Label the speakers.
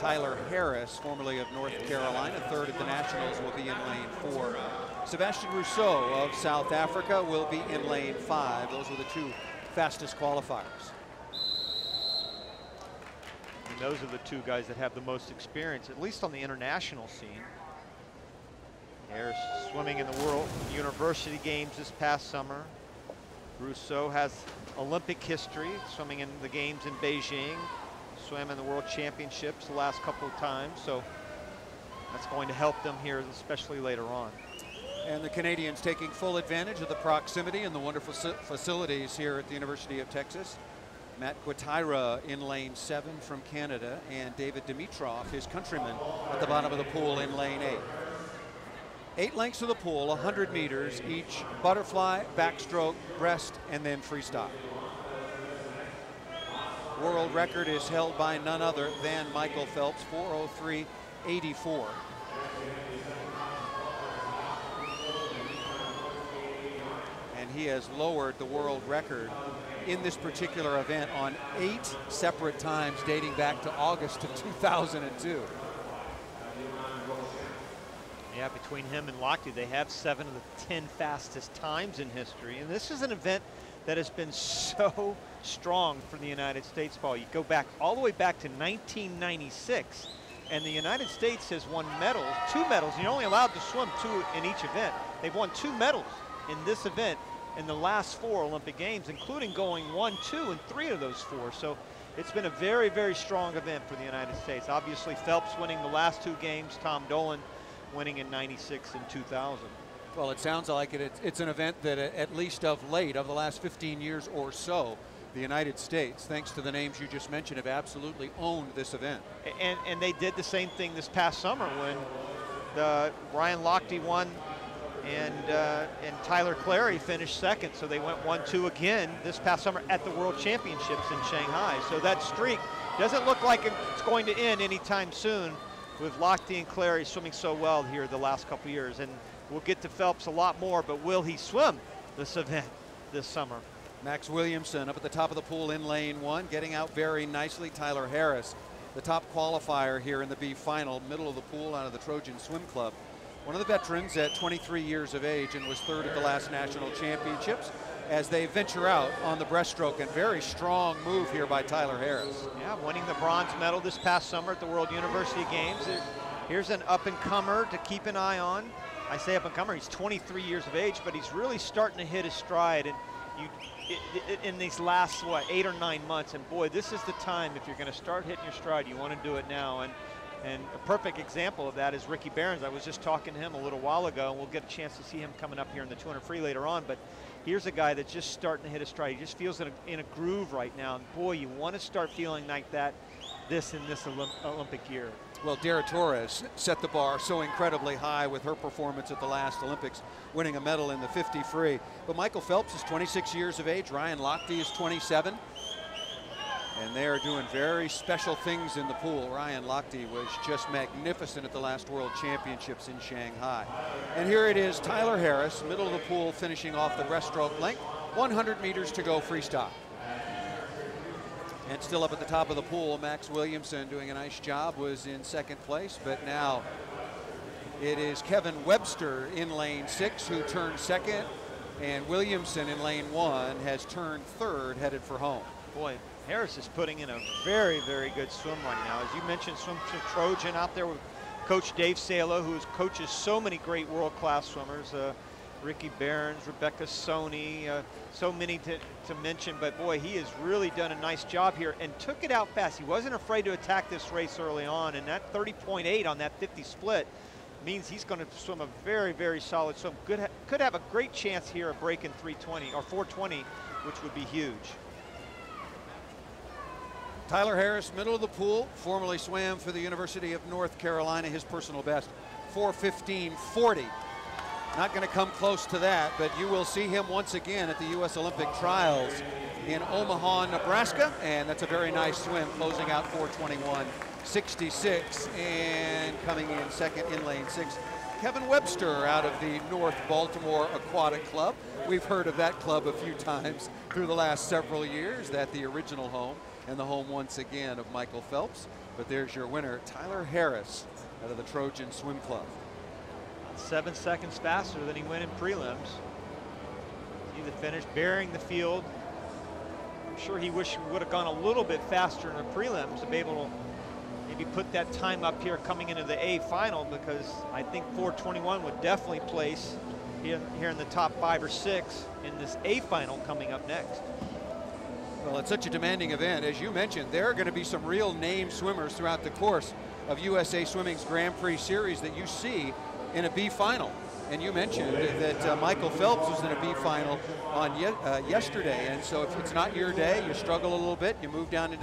Speaker 1: Tyler Harris, formerly of North Carolina, third at the Nationals, will be in lane 4. Sebastian Rousseau of South Africa will be in lane 5. Those were the 2 fastest qualifiers.
Speaker 2: And those are the 2 guys that have the most experience, at least on the international scene. Harris swimming in the World University Games this past summer. Rousseau has Olympic history, swimming in the games in Beijing, swam in the World Championships the last couple of times, so that's going to help them here, especially later on.
Speaker 1: And the Canadians taking full advantage of the proximity and the wonderful facilities here at the University of Texas. Matt Quataira in lane 7 from Canada, and David Dimitrov, his countryman, at the bottom of the pool in lane 8. 8 lengths of the pool, 100 meters each, butterfly, backstroke, breast, and then freestyle. World record is held by none other than Michael Phelps, 4:03.84. And he has lowered the world record in this particular event on 8 separate times dating back to August of 2002.
Speaker 2: Yeah, between him and Lochte, they have 7 of the 10 fastest times in history. And this is an event that has been so strong for the United States, Paul. You go back all the way back to 1996, and the United States has won medals, 2 medals. You're only allowed to swim 2 in each event. They've won 2 medals in this event in the last 4 Olympic Games, including going 1, 2, and 3 of those 4. So it's been a very, very strong event for the United States. Obviously, Phelps winning the last 2 games, Tom Dolan winning in 96 and 2000.
Speaker 1: Well, it sounds like it's an event that at least of late, of the last 15 years or so, the United States, thanks to the names you just mentioned, have absolutely owned this event.
Speaker 2: And they did the same thing this past summer when Ryan Lochte won and Tyler Clary finished second. So they went 1-2 again this past summer at the World Championships in Shanghai. So that streak doesn't look like it's going to end anytime soon, with Lochte and Clary swimming so well here the last couple years. And we'll get to Phelps a lot more, but will he swim this event this summer?
Speaker 1: Max Williamson up at the top of the pool in lane 1, getting out very nicely. Tyler Harris, the top qualifier here in the B final, middle of the pool out of the Trojan Swim Club. One of the veterans at 23 years of age, and was 3rd at the last national championships, as they venture out on the breaststroke. And very strong move here by Tyler Harris.
Speaker 2: Yeah, winning the bronze medal this past summer at the World University Games. Here's an up-and-comer to keep an eye on. I say up-and-comer, he's 23 years of age, but he's really starting to hit his stride. And in these last, 8 or 9 months, and boy, this is the time, if you're going to start hitting your stride, you want to do it now. And a perfect example of that is Ricky Behrens. I was just talking to him a little while ago, and we'll get a chance to see him coming up here in the 200 free later on. But here's a guy that's just starting to hit a stride. He just feels in a groove right now. And boy, you want to start feeling like that in this Olympic year.
Speaker 1: Well, Dara Torres set the bar so incredibly high with her performance at the last Olympics, winning a medal in the 50 free. But Michael Phelps is 26 years of age. Ryan Lochte is 27. And they are doing very special things in the pool. Ryan Lochte was just magnificent at the last World Championships in Shanghai. And here it is, Tyler Harris, middle of the pool, finishing off the breaststroke length. 100 meters to go freestyle. And still up at the top of the pool, Max Williamson doing a nice job, was in 2nd place, but now it is Kevin Webster in lane 6 who turned 2nd, and Williamson in lane 1 has turned 3rd, headed for home.
Speaker 2: Boy, Harris is putting in a very, very good swim right now. As you mentioned, swim Trojan out there with Coach Dave Salo, who coaches so many great world-class swimmers. Ricky Behrens, Rebecca Soni, so many to mention, but boy, he has really done a nice job here and took it out fast. He wasn't afraid to attack this race early on, and that 30.8 on that 50 split means he's going to swim a very, very solid swim. Could have a great chance here of breaking 320 or 420, which would be huge.
Speaker 1: Tyler Harris, middle of the pool, formerly swam for the University of North Carolina. His personal best, 4:15.40. Not going to come close to that, but you will see him once again at the U.S. Olympic Trials in Omaha, Nebraska, and that's a very nice swim, closing out 4:21.66, and coming in 2nd in lane 6. Kevin Webster out of the North Baltimore Aquatic Club. We've heard of that club a few times through the last several years. That's the original home, and the home once again of Michael Phelps. But there's your winner, Tyler Harris, out of the Trojan Swim Club.
Speaker 2: 7 seconds faster than he went in prelims. See the finish, burying the field. I'm sure he wished he would have gone a little bit faster in the prelims to be able to maybe put that time up here coming into the A final, because I think 4:21 would definitely place here in the top 5 or 6 in this A final coming up next.
Speaker 1: Well, it's such a demanding event. As you mentioned, there are going to be some real name swimmers throughout the course of USA Swimming's Grand Prix Series that you see in a B final. And you mentioned that Michael Phelps was in a B final on yesterday. And so if it's not your day, you struggle a little bit, you move down into